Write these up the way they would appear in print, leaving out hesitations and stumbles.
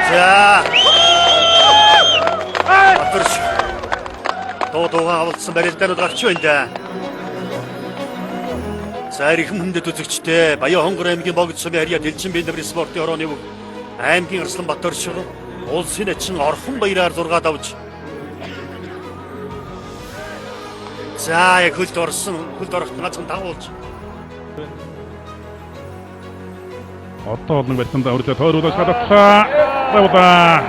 자, 도도가 авалсан барилдаанууд гарч байна. За ирэх хүндэд үзэгчтэй Баян Хонгор аймгийн богд сумын харьяа Дэлчин Бэлэвэр спортын орооны өв аймгийн Арсланбаатар шиг улсын ачин орхон баяраар зургаад авч за яг хөлд орохт ганцхан дагуулж одоо олон барьсандаа өрлөө тойруулж чадлаа. Бавда.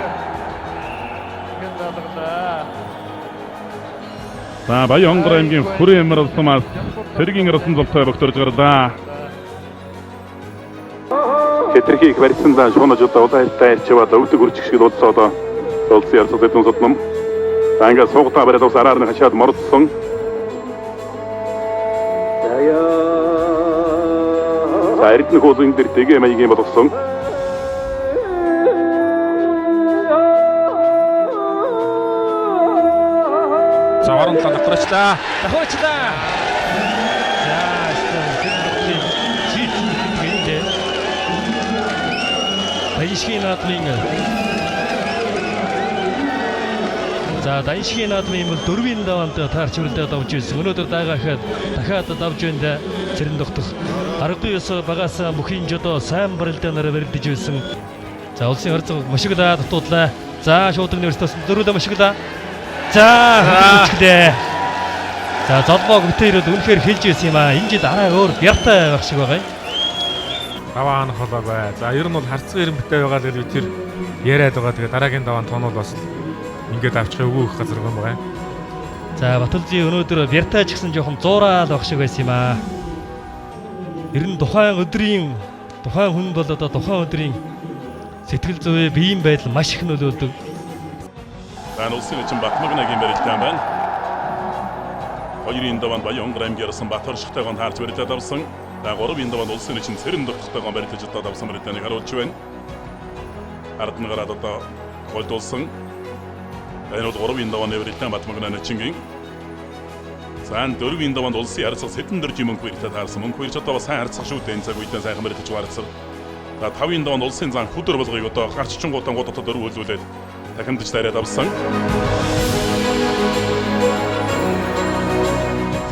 За Баян Хонгор аймгийн Хүрэн Эмэрэлсмаас Сэргийн Ирсэн зултай богдорж гарлаа. Хэтэрхийг барьсандаа шуунаж удаа тайлчваад өвдөг үржих шиг удсаад олсон ярсаг дэдэн сотном. Танга суугтаа бариад ус араар нь хашаад мордсон. За эрдэнэ хуулын дээр тэгэ маягийн болгосон. За оронлоо натраачлаа. Дахиучлаа. Дайшгийн наадмын дайшгийн наадмын бол 4-ийн даваанд таарч өрөлдөд авч ирсэн. Өнөөдөр даагахад дахиад давж байна. Цэрэн тогтох аргагүй ёс багаас бүхийн жодоо сайн барилдаанаар барилдаж байсан. За улсын хорцог машиглаа дутуудлаа. За шуудан университет дөрөвдөө машиглаа. За хүчлээ. За золбоог бүтээрүүд үнэхээр хэлж ирсэн юм аа. Энэ жил арай өөр яртай байх шиг байгаа юм. Даваан холоо бай. За ер нь бол харцсан ирэн битэй байгаа л тэр яриад байгаа. Тэгээ дараагийн даваан тоонол бас ингээд авчих өгөх газар юм байгаа. За Баталжи өнөөдөр Бяртаа ч гэсэн жоохон зуураад байх шиг байсан юм аа. Ер нь тухайн хүн бол одоо тухайн өдрийн сэтгэл зүйн биеийн байдал маш их нөлөөлдөг. За улсын ачин Батмагнагийн барилдаан байна. Хоёрын даваанд Баян Хонгор аймгийн Арсланбаатар шигтэйгон таарч барилдаад авсан. За 3-ын даваанд улсын ачин Цэрэн тогтохтойгон барилдаж авсан барилдааныг харуулж байна. Ард нь гараад одоо голдуулсан. Энэ бол 3-ын давааны барилдаан Батмагнаны ачингийн. За 4-ийн даваанд улсын харьцаг Сэтэндэржи мөнх баяртай таарсан. Мөнх баяр ч одоо сайн харьцаг шүү дээ. Энэ цаг үедээ сайхан барилдаж гаргацсан. За 5-ын даваанд улсын зан хүдэр болгыг одоо гарччин гутангууд одоо дөрөв хөлзүүлээд дахимдаж тариад авсан.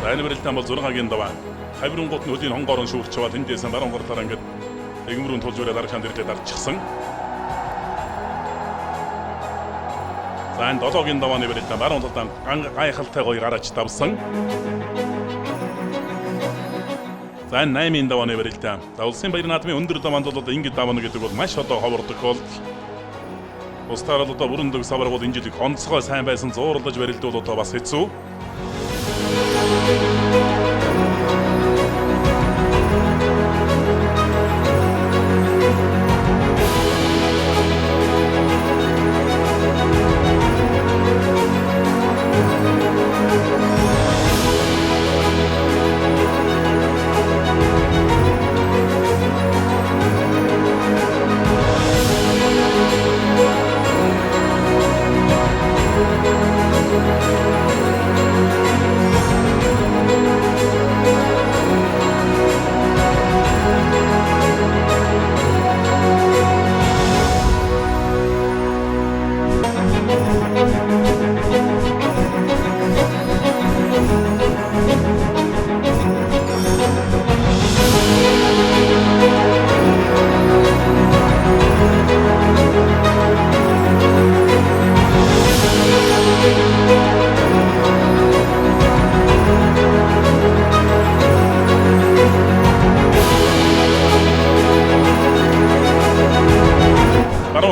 За энэ барилдаан бол 6-гийн даваа. Хавирнгууд нь хөлийн хонгорон шүүрч чаваад эндээсэн баруун гартаар ингээд эгмрүүн тулж өрөө дарагшаанд ирлээд арчихсан. За энэ 7-гийн давааны барилдаан баруун талдаа гайхалтай гоё гараж давсан. За энэ 8-ийн давааны барилдаан. За улсын баяр наадмын өндөр даваанд бол одоо ингэж давна гэдэг бол маш одоо ховордог бол устаар л одоо бүрэн дөг саврагууд энэ жилиг онцгой сайн байсан зуурлаж барилдуул одоо бас хэцүү.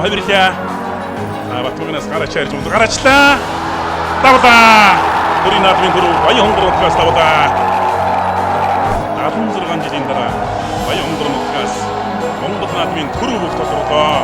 хайрлаа. Батмагнаас гараач ярьж ундаг гараачлаа. Давлаа. Төрийн наадмын дөрөв Баян хонгор нутгаас давлаа. 76 жилийн дараа Баян хонгор нутгаас Монгол наадмын төрөв бүх тодорхой.